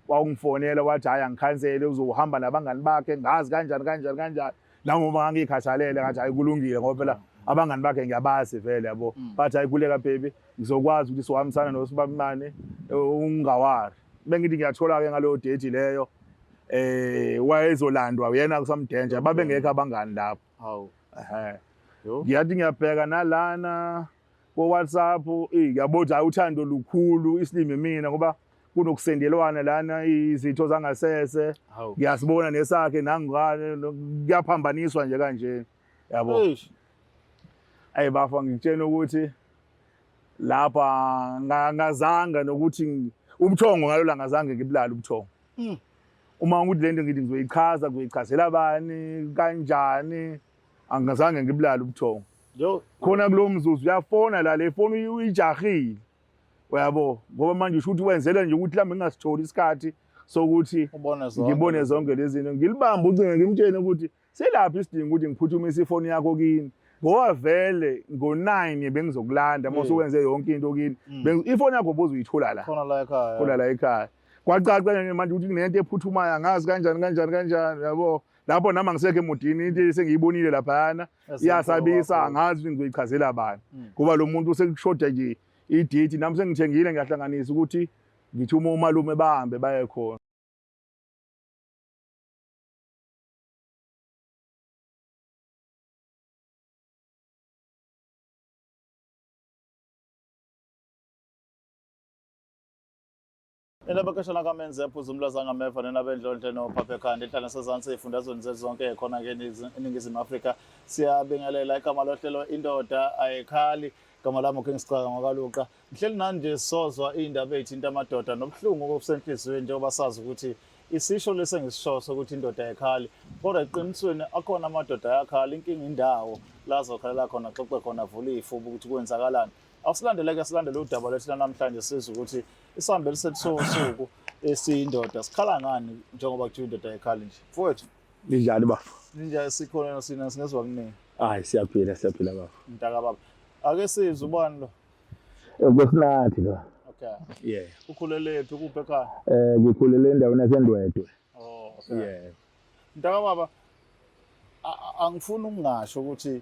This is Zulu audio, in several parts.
wakungifonela wathi hayi angikhansele uzohamba nabangani bakhe ngazi kanjani noma ngangikhathalele ngathi hayi kulungile ngoba phela abangani bakhe ngiyabazi vele yabo bathi hayi kuleka baby ngizokwazi ukuthi sizohambisana noSibamani ungawari bengithi ngiyathola ke ngaloyo date leyo wayezolandwa uyena kusamdenja babengekho abangani lapho hawu ngiyathi ngiyabheka nalana ko WhatsApp ngiyabona hayi uthando lukhulu isilimi mina ngoba kunokusendelwana lana izitho zangasese ngiyasibona nesakhe nangane kuyaphambaniswa nje kanje yabo bafa ngitshena ukuthi lapha ngazanga nokuthi ubuthongo ngalolu ngazange ngibulala ubuthongo uma ukuthi lento ngithi ngizoyichazela abani kanjani angazange ngibulala ubuthongo khona kulo mzuzu uyafona la le phone uyijahile uyabo ngoba manje usho ukuthi wenzela nje ukuthi mhlambe ngingasitholi isikhathi sokuthi ngibone zonke lezi zinto ngilibamba ucinge ngimtshene ukuthi selaphi isidingo ukuthi ngiphuthumise ifoni yakho kini ngoba vele ngo9 bengizokulanda mase wenze yonke into kini ifoni yakho bozuyithola la khona la ekhaya kwacaca manje ukuthi kunento ephuthumayo angazi kanjani yabo lapho nama ngisekho emudini into sengiyibonile lapha iyasabisa angazi ukuthi ngizoyichazela abani kuba lo muntu usekushoda nje idate nami sengithengile ngiyahlanganisa ukuthi ngithi uma umalume bahambe baye khona Elabakashana kamenze ephuza umlaza ngameva nenabendlonhle noPhaphe Khandi ehlala sezantsi efundazweni zezonke khona ke eNingizimu Afrika siyabingelela igama lohlelo indoda ayikhali igama lami uKingSicaka ngakaluqa mhleli nanje sozwa indaba ethinta amadoda nobuhlungu obusenhlizweni njengoba sazi ukuthi isisho lesengisishoso ukuthi indoda ayikhali kodwa eqinisweni akhona amadoda ayakhala inkinga indawo la zokhalela khona xoxe khona vula ifuba ukuthi kwenzakalani awusilandeleke silandele udaba lwethu namhlanje sizwe ukuthi isihambeli sethusuku esiyindoda sikhala ngani njengoba kuthiwa indoda ayikhali nje mfowethu linjani baba ninja sikhona sina singezwa kuningi hayi siyaphila baba mntaka baba ake sizwe ubani lo kwesinathi lo okay ukhulelephi kuphi ekhaya ngikhulele endaweni yaseNdwedwe okay mntaka baba angifuni ukungasho ukuthi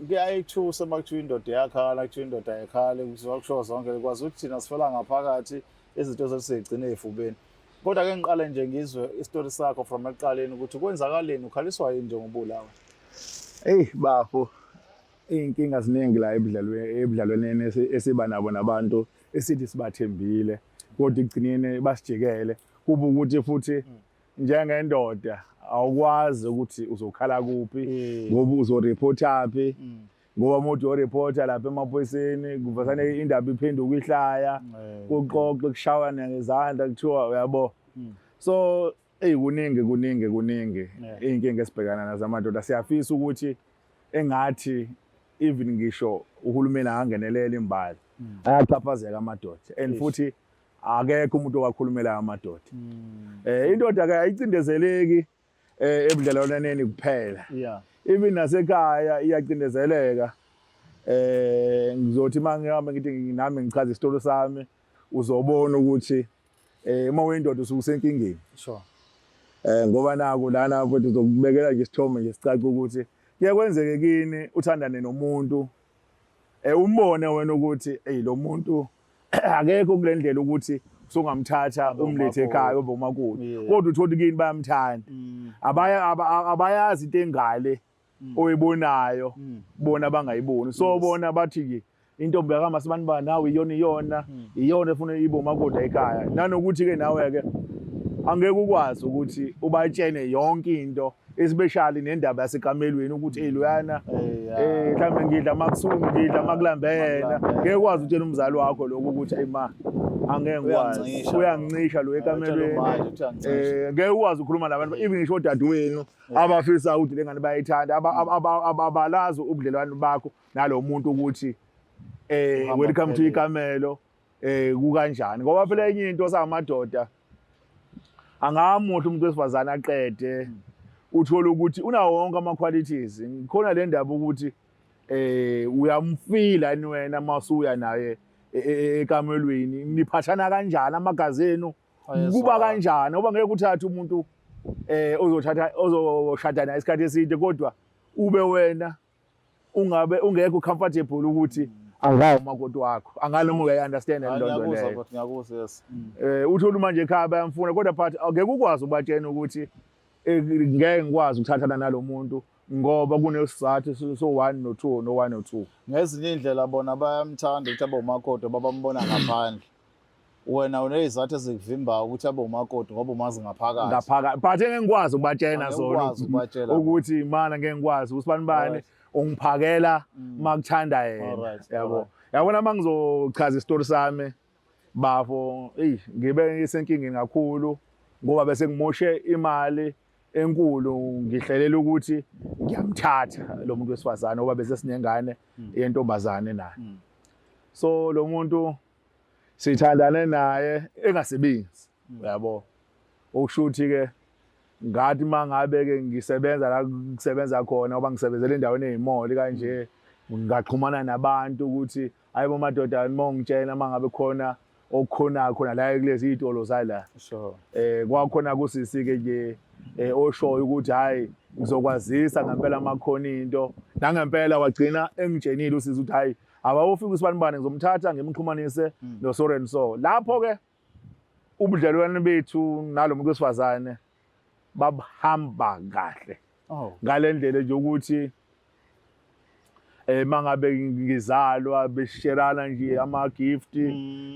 kuyayithusa makuthiwa indoda yakhala kuthiwa indoda ayikhali kuzokusho zonke kwazi ukuthi thina sifela ngaphakathi izinto zesizigcine efubeni kodwa ke ngiqale nje ngizwe istory sakho from eqaleni ukuthi kwenzakaleni ukhaliswa yini njengobulawa bafo inkinga ziningi la ebudlalweni esiba nabo nabantu esithi sibathembile kodwa igcinene basijikele kuba ukuthi futhi njengendoda awukwazi ukuthi uzokhala kuphi ngoba uzoreporta phi ngoba umuntu oreporta lapha emaphoyiseni kuvasane indaba iphenduka ihlaya kuxoxe kushawana ngezandla kuthiwa uyabo so kuningi inkinga esibhekana nazo amadoda siyafisa ukuthi engathi even ngisho uhulumeni angenelela imbali ayachaphazeka amadoda and futhi akekho umuntu owakhulumela amadoda indoda ke ayicindezeleki ebudlalwaneni kuphela even nasekhaya iyacindezeleka ngizothi mangihamba ngithi nami ngichaza isitolo sami uzobona ukuthi uma uyindoda ususenkingeni sure ngoba naku lana futhi uzokubekela nje isithombe nje sicaca ukuthi kuyakwenzeke kini uthandane nomuntu umbone wena ukuthi lo muntu akekho kulendlela ukuthi songamthatha umlethe ekhaya oba umakoti kodwa uthola kini bayamthanda abayazi into engale oyibonayo bona bangayiboni so bona bathi intombi yakama sibani ba nawe iyona efuna ibe umakoti ekhaya nanokuthi ke nawe ke angeke ukwazi ukuthi ubatshene yonke into especially nendaba yasekamelweni ukuthi loyana mhlambe ngidla makusuku ngidla makulambe yena ngeke ukwazi utshela umzali wakho lokho ukuthi ma angeke ngikwazi uyangicisha lo ekamelweni ngeke ukwazi ukukhuluma nabantu even ngisho dadewenu abafisa ukuthi lengane bayithanda abalazi ubudlelwano bakho nalo muntu ukuthi welcome to ikamelo kukanjani ngoba phela enye into samadoda angamuhle umuntu wesifazana aqede uthola ukuthi unawo wonke ama qualities ngikhona le ndaba ukuthi uyamfila wena masuya naye ekamelweni niphathana kanjani amagazenu kuba kanjani ngoba ngeke uthathe umuntu ozoshada naye isikhathi eside kodwa ube wena ungekho comfortable ukuthi angawo umakoti wakho angaloma uyayiunderstand lento leyo. Ngiyakuzwa yes. Uthola manje ekhaya bayamfuna kodwa but ngeke ukwazi ukubatshena ukuthi ngeke ngikwazi ukuthathana nalomuntu ngoba kunesizathu so 1 no 2 no 1 no 2. Ngezinye indlela bona bayamthanda ukuthi abe umakoti babambona ngaphandle. Wena unezizathu ezikuvimba ukuthi abe umakoti ngoba umazi ngaphakathi. But ngeke ngikwazi ukubatshena zona ukuthi mana ngeke ngikwazi usibani ungiphakela makuthanda yena yabo. Yabona mangizochaza isitori sami bafo ngibe isenkingeni kakhulu ngoba bese ngimoshe imali enkulu ngihlelela ukuthi ngiyamthatha lo muntu wesifazane ngoba bese sinengane yentombazane naye. So lo muntu sithandane naye engasebenzi yabo. Okushuthi ke ngathi mangabe ke ngisebenza la kusebenza khona ngoba ngisebenzela endaweni ezimoli kanje ngaxhumana nabantu ukuthi hayibo madoda mongitshela mangabe khona okukhona khona la kulezi izitolo zala. Sure. Kwakhona kusisi ke nje oshoyo ukuthi hayi ngizokwazisa ngempela makhona into nangempela wagcina engitshenile usisi ukuthi hayi abawufika usibanibani ngizomthatha ngimxhumanise no Soren so. Lapho ke ubudlelwane bethu nalomuntu wesifazane babhamba kahle. Ngalendlela nje ukuthi mangabe ngizalwa besherana nje ama gift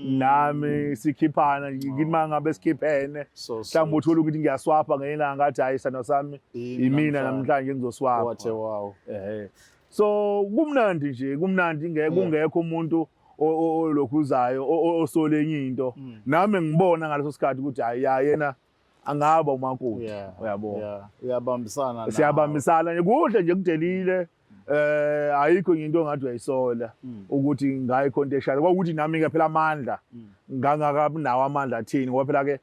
nami sikhiphana ngithi mangabe sikhiphene mhlawumbe uthola ukuthi ngiyaswapha ngelanga ngathi hayi sano sami imina namhlanje ngizoswapha. Wathe wow. So kumnandi nje kumnandi ngeke kungekho umuntu olokhuzayo osolenye into nami ngibona ngaleso sikhathi ukuthi hayi yena angaba umakoti uyabo. Uyabambisana. Siyabambisana nje kuhle nje kudelile. Ayikho into ngathi uyayisola ukuthi ngayikho into eshaya ukuthi nami ke phela amandla ngangakabi nawo amandla athini ngoba phela ke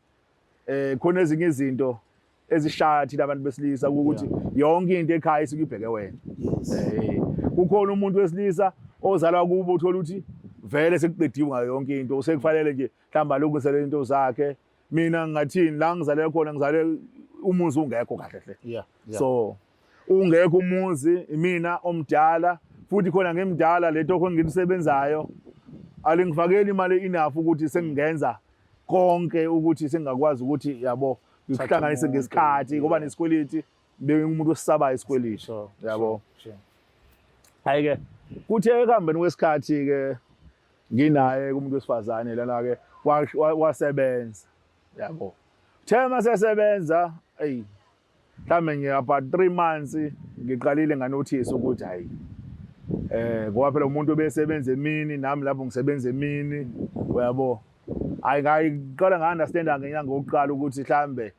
khona ezinye izinto ezishaya thina abantu besilisa ukuthi yonke into ekhaya isikubheke wena. Kukhona umuntu wesilisa ozalwa kubo uthola ukuthi vele sekuqediwe ngayo yonke into sekufanele nje mhlamba lokusela into zakhe. Mina ngingathini la ngizale khona ngizale umuzi ungekho kahle hle. So ungekho umuzi imina omdala futhi khona ngemdala leto khona ngilisebenzayo alingifakeli imali enough ukuthi sengingenza konke ukuthi sengakwazi ukuthi yabo ngihlanganise ngesikhathi ngoba nesikweliti bengumuntu osisaba isikweliti yabo. Hayi ke kuthe ekuhambeni kwesikhathi ke nginaye kumuntu wesifazane lana ke wasebenza yabo. Thema sesebenza mhlawumbe ngiyapha 3 months ngiqalile nganotice ukuthi hayi ngoba phela umuntu obesebenza emini nami lapho ngisebenza emini uyabo. Hayi ngayiqala nga-understanda ngenyanga yokuqala ukuthi mhlambe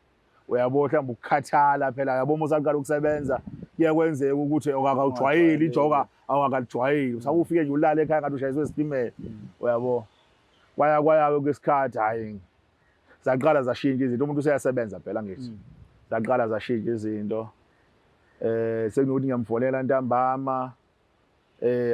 uyabo mhlawumbe ukukhathala phela yabo uma usaqala ukusebenza kuyakwenzeka ukuthi awukajwayeli ijoka awukalijwayeli usawufike nje ulale ekhaya ngathi ushayiswe isitimela uyabo. Kwaya kwesikhathi hayi zaqala zashintsha izinto umuntu useyasebenza phela ngithi zaqala zashintsha izinto sekunokuthi ngiyamfolela ntambama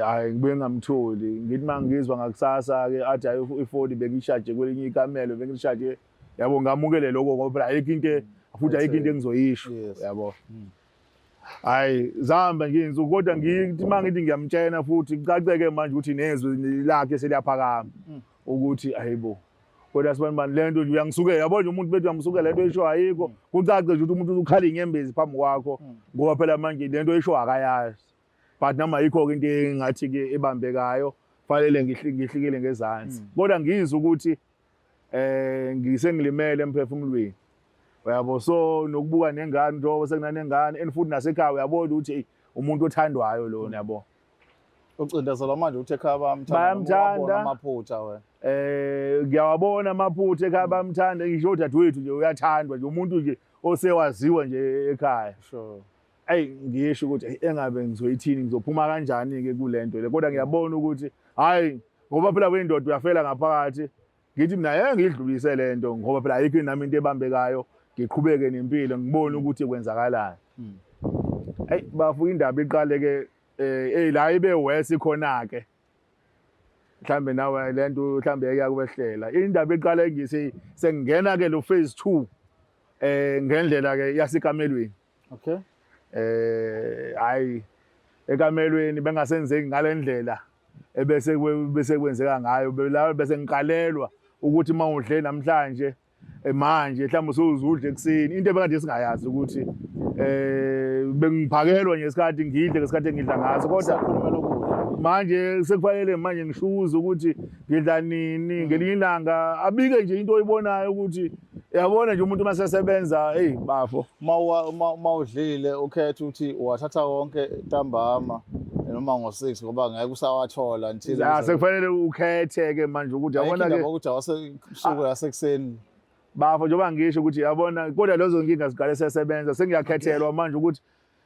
hayi ngibuye ngamtholi ngithi mangizwa ngakusasa ke athi hayi ifoni bekishaje kwelinye ikamelo bengishaje yabo ngamukele lokho ngoba phela ayikho into futhi ayikho into engizoyisho yabo. Hayi zihamba nginzu kodwa ngithi mangithi ngiyamtshena futhi kucaceke manje ukuthi nezwi lakhe seliyaphakama ukuthi hayibo kodwa sibanibani lento nje uyangisukela yabo nje umuntu bethu uyamsukela lento esho ayikho kucace nje ukuthi umuntu ukhala inyembezi phambi kwakho ngoba phela manje lento esho akayazi but noma ayikho into engathi ke ebambekayo fanele ngihlikile ngezansi kodwa ngizwe ukuthi ngisengilimele emphefumulweni uyabo. So nokubuka nengane njengoba sekunanengane and futhi nasekhaya uyabona ukuthi umuntu othandwayo lona yabo. Ucindezela manje uthi ekhaya bayamthanda amaphutha wena. Ngiyawabona amaphutha ekhaya bayamthanda ngisho udadewethu nje uyathandwa nje umuntu nje osewaziwa nje ekhaya. Sure. Ngisho ukuthi engabe ngizoyithini ngizophuma kanjani ke kulento le kodwa ngiyabona ukuthi hayi ngoba phela wendoda uyafela ngaphakathi ngithi mina ngidlulise lento ngoba phela ayikho nami into ebambekayo ngiqhubeke nempilo ngibone ukuthi kwenzakalani. Bafuka indaba iqale ke la ibe worse khona ke mhlambe nawe lento mhlambe yakubehlela indaba eqala ngisi sengena ke lo phase 2 ngendlela ke yasekamelweni Okay. Hayi ekamelweni bengasenzeki ngalendlela bese kwenzeka ngayo bese ngiqalelwa ukuthi mawudle namhlanje manje mhlawumbe usuzudle ekseni into ebekade singayazi ukuthi bengiphakelwa ngesikhathi ngidle ngesikhathi engidla ngaso kodwa Sakhulumela ukudla. manje sekufanele manje ngishuze ukuthi ngidla nini ngelinye ilanga abike nje into oyibonayo ukuthi yabona nje umuntu masesebenza hey bafo Mawudlile ukhetha ukuthi wathatha wonke ntambama noma ngo6 ngoba ngeke usawathola until sekufanele ukhethe ke manje ukuthi yabona ke ukuthi awasekusuku lasekuseni. bafo njengoba ngisho ukuthi yabona kodwa lezo nkinga ziqale sesebenza sengiyakhethelwa manje ukuthi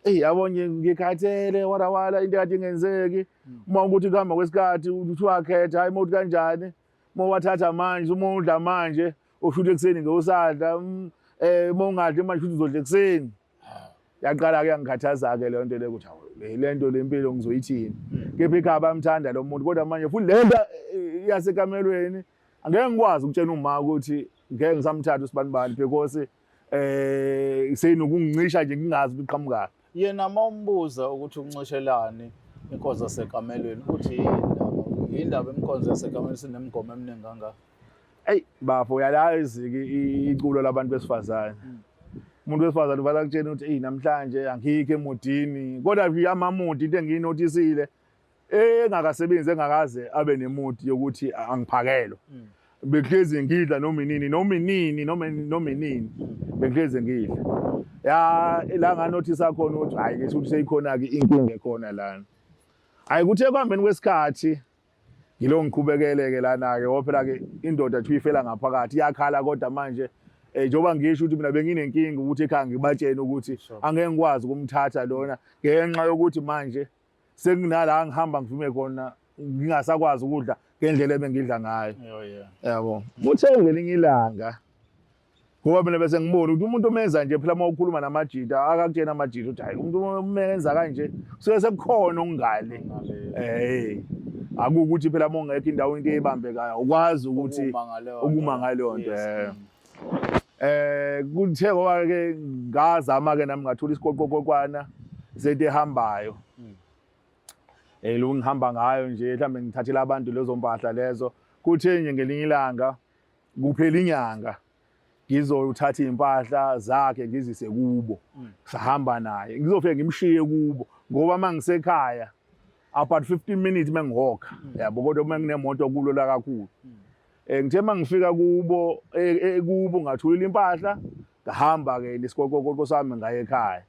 yabona ngikhathele wala into kade ingenzeki uma ukuthi kuhamba kwesikhathi uthi wakhetha hayi mothi kanjani uma wathatha manje uma udla manje ushuthi ekseni ngeusadla ungadli manje futhi uzodla ekseni yaqala ke yangikhathaza ke le nto le ukuthi hawu le nto lempilo ngizoyithini kepha ikhaba amthanda lo muntu kodwa manje futhi lento yasekamelweni angeke ngikwazi ukutshela uma ukuthi ngeke ngisamthatha usibanibani because senokungicisha nje ngingazi ukuqhamuka Yena mawumbuza ukuthi uncishelani inkonzo yasekamelweni uthi indaba inkonzo yasekamelweni sinemigomo eminingi kangaka. Hey bafo uyalazi iculo labantu besifazane umuntu wesifazane uvela kutshela ukuthi namhlanje angikho emodini kodwa nje amamodi into engiyinotisile engakasebenzi engakaze abe nemodi yokuthi angiphakelwe behlezi ngidla noma inini behlezi ngidla la nganothisa khona ukuthi hayi ke ukuthi seyikhona ke inkinga ekhona lana hayi kuthe kwambeni kwesikhathi ngilo ngiqhubekele ke lana ke ngoba ke indoda thi ifela ngaphakathi iyakhala kodwa manje njoba ngisho ukuthi mina benginenkinga ukuthi ekhaya ngibatshene ukuthi angeke ngikwazi ukumthatha lona ngenxa yokuthi manje sekunala ngihamba ngivume khona ngingasakwazi ukudla ngendlela ebengidla ngayo yabo uthe ngelinye ilanga ngoba mina bese ngibona ukuthi umuntu omenza nje phela uma ukhuluma namajita akakutshena amajita ukuthi hayi umuntu omenza kanje suke sekukhona okungale akukuthi phela uma ungekho indawo into eyibambekayo ukwazi ukuthi ukuma ngaleyo nto kuthe ngoba ke ngazama ke nami ngathola isiqoqoqokwana sento ehambayo lo ngihamba ngayo nje mhlambe ngithathela abantu lezo mpahla lezo kuthe nje ngelinye ilanga kuphela inyanga ngizothatha impahla zakhe ngizise kubo sahamba naye ngizofike ngimshiye kubo ngoba mangisekhaya about 15 minutes mengihokha yabo kodwa uma nginemoto kulola kakhulu ngithe mangifika kubo kubo ngathula impahla ngahamba ke nesiqoqoqo sami ngaye ekhaya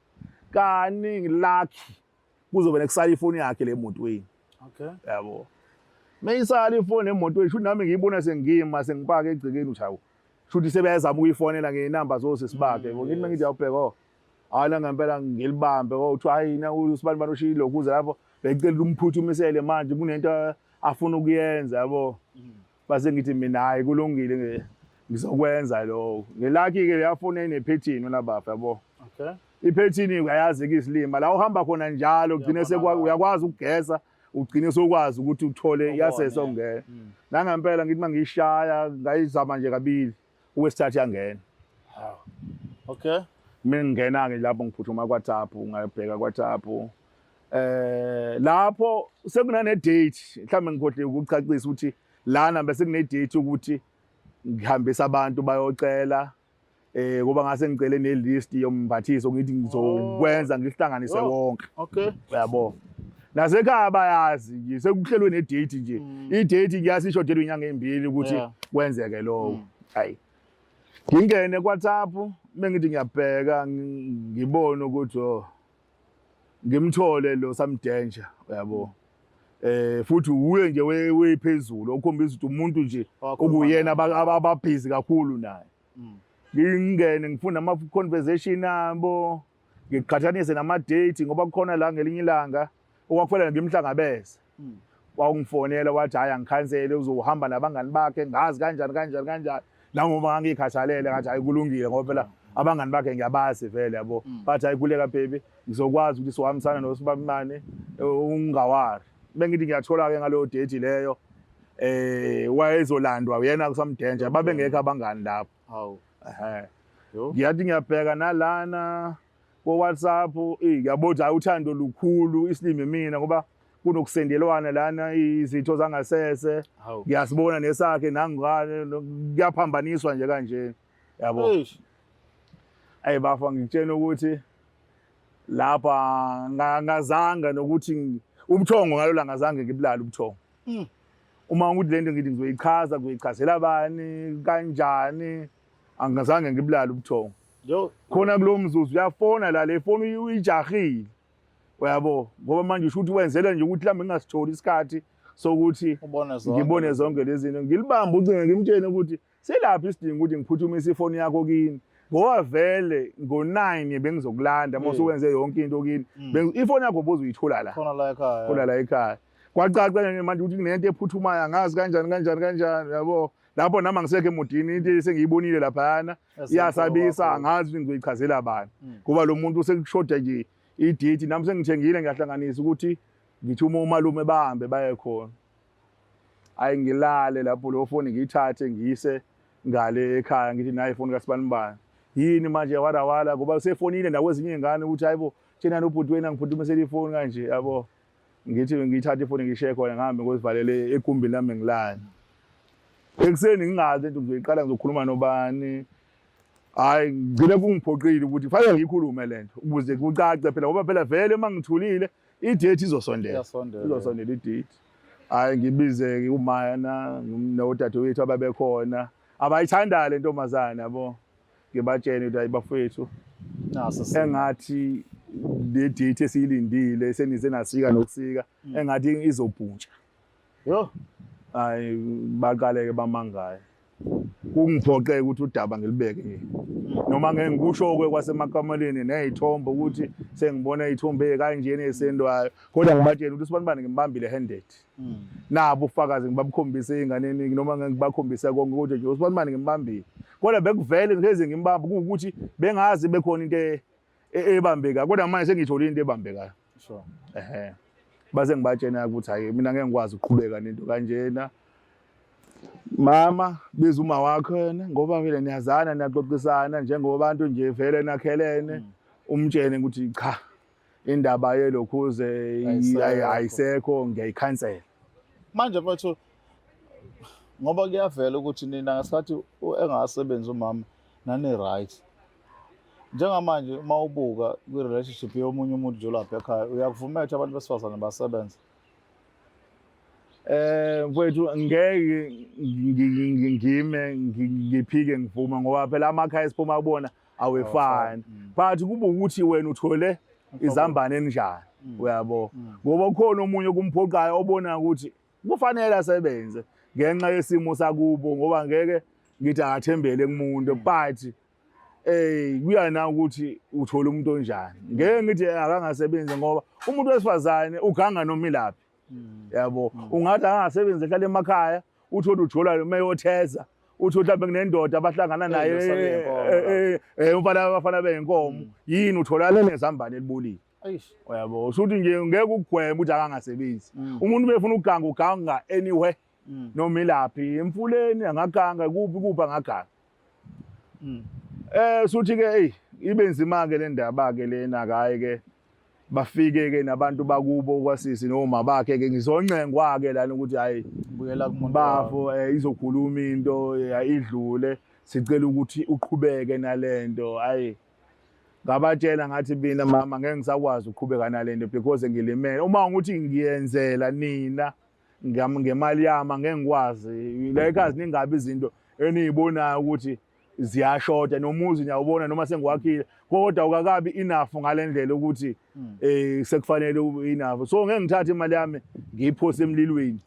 kaningi lucky kuzobe nekusala ifoni yakhe le motweni yabo mayisala ifoni emotweni futhi nami ngiyibona sengima sengipaka egcikeni uthi hawo futhi sebeyazama ukuyifonela ngenamba zosisibakhe yabo ngithi mengithi awubheka hayi ngempela ngilibambe uthi hayi na usibani ushilo ukuze lapho becela umphuthumisele manje kunento afuna ukuyenza yabo base ngithi mina hayi kulungile ngizokwenza lo ngelaki ke yafona inephethini labafa yabo iphethini uyayazi ke isilima la uhamba khona njalo ugcine uyakwazi ukugesa ugcine sokwazi ukuthi uthole yaseso ngene nangempela ngithi mangishaya ngayizama nje kabili uwesithathu yangena mina ngena ke lapho ngiphuthuma kwaThaphu ngayibheka kwaThaphu lapho sekunane date mhlambe ngikhohle ukucacisa ukuthi lana bese kune date ukuthi ngihambisa abantu bayocela ngoba ngase ngicele ne list yomphathiso ngithi ngizokwenza ngihlanganise wonke uyabo nasekhaya bayazi nje sekuhlelwe ne date nje I date ngiyasishodelwe inyanga ezimbili ukuthi kwenzeke lokho hayi ngingene kwaThaphu mengithi ngiyabheka ngibone ukuthi ngimthole lo samdenja uyabo futhi uye nje wephezulu ukhombisa ukuthi umuntu nje okuyena ababhizi kakhulu naye ngingene ngifuna ama conversation abo ngiqhathanise nama date ngoba kukhona la ngelinye ilanga okwakufanele ngimhlangabeze wakungifonela wathi hayi angikhansele uzohamba nabangani bakhe ngazi kanjani la ngoba ngangikhathalele ngathi hayi kulungile ngoba phela abangani bakhe ngiyabazi vele yabo bathi hayi kuleka baby ngizokwazi ukuthi siwahambisana noSibamane ungawari bengithi ngiyathola ke ngalo date leyo wayezolandwa uyena kusamdenja babengekho abangani lapho. Hawu. Ehe. Yo. Ngiyathi ngiyabheka nalana ko WhatsApp ngiyabona hayi uthando lukhulu isilime mina ngoba kunokusendelwana lana izitho zangasese. Hawu. Ngiyasibona nesakhe nangane kuyaphambaniswa nje kanje yabo. Eish. Bafa ngitshela ukuthi lapha ngazanga nokuthi ubuthongo ngalola ngazange ngibulala ubuthongo. Uma ukuthi lento ngithi ngizoyichaza kuyichazela abani kanjani angazange ngibulala ubuthongo. Yo. Khona kulo mzuzu uyafona la le phone uyijahile. Uyabo ngoba manje usho ukuthi wenzela nje ukuthi mhlambe ngingasitholi isikhathi sokuthi ngibone zonke lezi zinto ngilibamba ucingo ngimtshene ukuthi selaphi isidingo ukuthi ngiphuthumise ifoni yakho kini ngoba vele ngo9 bengizokulanda mase wenze yonke into kini ifoni yakho bozuyithola la khona la ekhaya khona la ekhaya kwacaca manje ukuthi kunento ephuthumayo angazi kanjani yabo lapho nama ngisekho emodini into sengiyibonile laphana iyasabisa angazi ukuthi ngizoyichazela abantu ngoba lo muntu usekushoda nje idate nami sengithengile ngiyahlanganisa ukuthi ngithi uma umalume bahambe baye khona ayi ngilale lapho lo phone ngiyithathe ngiyise ngale ekhaya ngithi nayi phone kaSibanibani yini manje wala ngoba usefonile nakwezinye izingane ukuthi hayibo tshena nobhuti wena ngiphuthumisela ifoni kanje yabo ngithi ngiyithatha ifoni ngishiye khona ngihambe ngozivalele egumbini lami ngilala ekuseni ngingazi into ngizoyiqala ngizokhuluma nobani hayi ngicela kungiphoqile ukuthi fanele ngikhulume lento ukuze kucace phela ngoba phela vele mangithulile idate izosondela idate hayi ngibize umayana nodadewethu ababekhona abayithanda le ntombazana yabo ngibatshene ukuthi ayibafethu engathi le date esiyilindile senize nasika nokusika engathi izobhuntsha yo hayi baqaleke bamangaye kungiphoqeke ukuthi udaba ngilibeke nje noma ngeke ngikusho kwasemakameleni nezithombe ukuthi sengibona izithombe kanjena ezisendwayo kodwa ngibatshela ukuthi Sibanibani ngimbambile handed nabo ufakazi ngibabukhombise inganeni noma ngibakhombisa konke ukuthi nje Sibanibani ngimbambile kodwa bekuvele ngeze ngimbamba ukuthi bengazi bekhona into ebambeka kodwa manje sengithola into ebambekayo sure base ngibatshena ukuthi hayi mina ngeke ngikwazi ukuqhubeka nento kanjena mama biza uma wakho yena ngoba vele niyazana niyaxoxisana njengoba abantu nje vele nakhelene umtshene ukuthi cha indaba yelokhuze ayisekho ngiyayikhansela manje mfethu ngoba kuyavela ukuthi nina ngasikhathi engasebenzi umama nani right njengamanje uma ubuka kwi relationship yomunye umuntu nje lapha ekhaya uyakuvumela abantu besifazane basebenza mfethu ngeke ngime ngiphike ngivuma ngoba phela amakhaya esiphuma kubona awefani but kube ukuthi wena uthole izambane enjani uyabo ngoba kukhona omunye kumphoqayo obona ukuthi kufanele asebenze ngenxa yesimo sakubo ngoba ngeke ngithi akathembele kumuntu but kuyana ukuthi uthola umuntu onjani ngeke ngithi akangasebenzi ngoba umuntu wesifazane uganga noma ilaphi yabo ungathi angasebenzi ehlala emakhaya uthola ujola mayotheza uthi mhlawumbe kunendoda abahlangana naye abafana beyinkomo yini uthola nezambane elibulile uyabo usuthi nje ngeke ukugwema ukuthi akangasebenzi umuntu befuna ukuganga uganga anywhere noma ilaphi emfuleni angaganga kuphi angaganga suthi ke ibe nzima ke le ndaba ke lena hayi ke bafike ke nabantu bakubo kwasisi noma bakhe ke ngizoncengwa ke lana ukuthi hayi buyela kumuntu bafo izokhuluma into idlule sicela ukuthi uqhubeke nalento hayi ngabatshela ngathi mina mama ngeke ngisakwazi ukuqhubeka nalento because ngilimele uma ukuthi ngiyenzela nina ngemali yami ngeke ngikwazi la ekhaya ningabe izinto enizibonayo ukuthi ziyashoda nomuzi nyawubona noma sengiwakhile kodwa ukakabi enough ngalendlela ukuthi sekufanele ube enough so ngeke ngithathe imali yami ngiyiphose emlilweni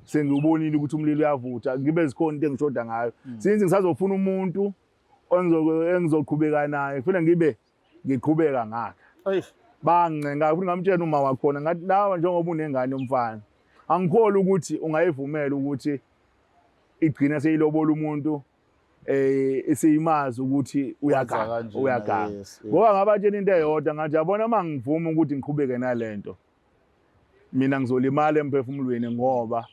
sengibonile ukuthi umlilo uyavutha ngibe zikhona into engishoda ngayo since ngisazofuna umuntu engizoqhubeka naye kufanele ngiqhubeka ngakhe bangenga futhi ngamtshela uma wakhona ngathi lawa njengoba unengane yomfana angikholwa ukuthi ungayivumela ukuthi igcina seyilobola umuntu esiyimazi ukuthi uyaganga ngoba ngabatshela into eyodwa ngathi yabona mangivuma ukuthi ngiqhubeke nalento mina ngizolimala emphefumulweni ngoba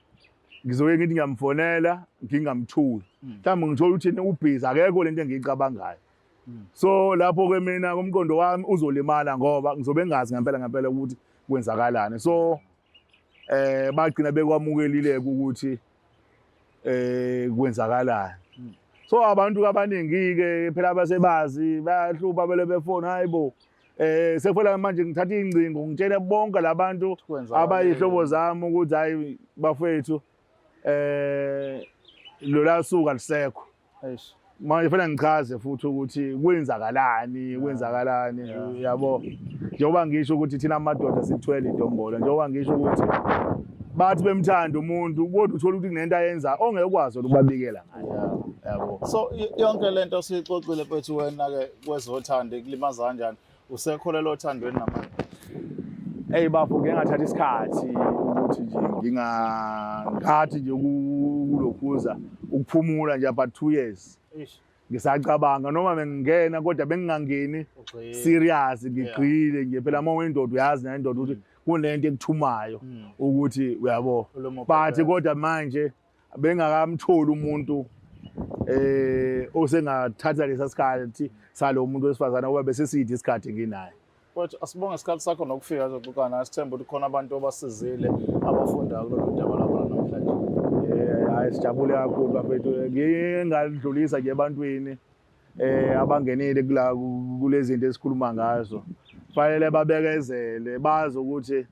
ngizoke ngithi ngiyamfonela ngingamthuli mhlawumbe ngithola ukuthi ubhizi akekho lento engiyicabangayo so lapho ke mina umqondo wami uzolimala ngoba ngizobe ngazi ngempela ukuthi kwenzakalani so bagcina bekwamukelile ukuthi kwenzakalani so abantu abaningi ke phela abasebazi bayahlupa bele befona hayibo sefuna manje ngithatha ingcingo ngitshele bonke labantu abayihlobo zami ukuthi hayi bafethu lo lasuka lisekho manje fanele ngichaze futhi ukuthi kwenzakalani yabo njengoba ngisho ukuthi thina amadoda sithwele idombolo njengoba ngisho ukuthi bathi bemthanda umuntu kodwa uthola ukuthi kunento ayenza ongekwazi ukubabikela ngayo yabo so yonke lento siyixoxile mfethu wena ke kwezothando kulimaza kanjani usekholelwa othandweni namanje hey bafo ngeke ngathatha isikhathi ukuthi nje ngingathi nje kulokhuza ukuphumula nje about 2 years ngisacabanga noma bengingena kodwa bengingangeni serious ngigqile nje phela uma wendoda uyazi na indoda ukuthi kunento ekuthumayo ukuthi uyabo bathi kodwa manje bengakamtholi umuntu osengathatha lesa sikhathi salo muntu wesifazana ngoba bese sithi isikhathi nginaye But asibonge isikhathi sakho nokufika zokuqala asithemba ukuthi khona abantu abasizile abafunda kulolu daba lakho namhlanje. Hayi sijabule kakhulu bafethu. Ngingadlulisa nje ebantwini abangenile kulezi zinto esikhuluma ngazo. Fanele babekezele bazi ukuthi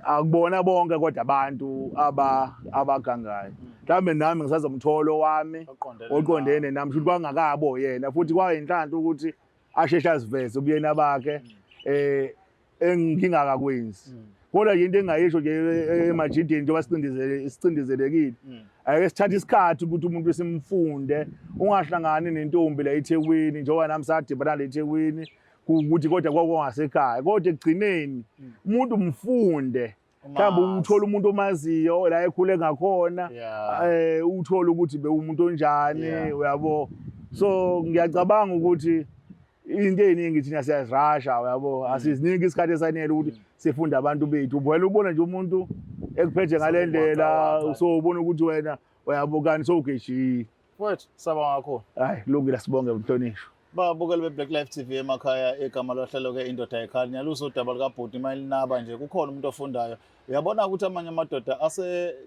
akubona bonke kodwa abantu abagangayo. Mhlambe nami ngisazomtholo wami oqondene nami futhi kwangakabo yena futhi kwayinhlanhla ukuthi ashesha siveze ubuyena bakhe engingakakwenzi kodwa into engayisho nje emajidini njengoba sicindezelekile ake sithathe isikhathi ukuthi umuntu simfunde ungahlangani nentombi la eThekwini njengoba nami sadibana la eThekwini ukuthi kodwa kwakungasekhaya kodwa ekugcineni umuntu umfunde mhlawumbe uthola umuntu omaziyo la ekhule ngakhona uthola ukuthi bewumuntu onjani uyabo so ngiyacabanga ukuthi into eningi thina siyazirasha uyabo asiziniki isikhathi esanele ukuthi sifunde abantu bethu ubona ubona nje umuntu ekuphethe ngalendlela so ubona ukuthi wena uyabo kanti sowugeshi mfowethu saba ngakho hayi kulungile sibonge umhlonishwa babukeli beBlack Life TV emakhaya egama lohlelo ke indoda ekhali nyaluso udaba likaBhudi mayilinaba nje kukhona umuntu ofundayo uyabona ukuthi amanye amadoda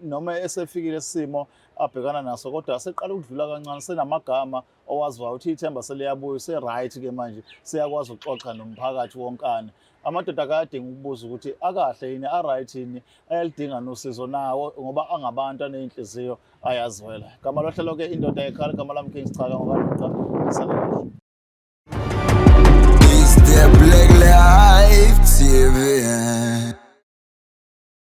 noma esefikile isimo abhekana naso kodwa aseqala ukudlula kancane senamagama owaziwayo ukuthi ithemba seliyabuya se-right ke manje siyakwazi ukuxoxa nomphakathi wonkana amadoda akadinga ukubuza ukuthi akahle yini a-right yini ayalidinga nosizo nawo ngoba angabantu aneyinhliziyo ayazwela gama lohlelo ke indoda ekhali gama lami King Sichaka ngoba The Black Life TV.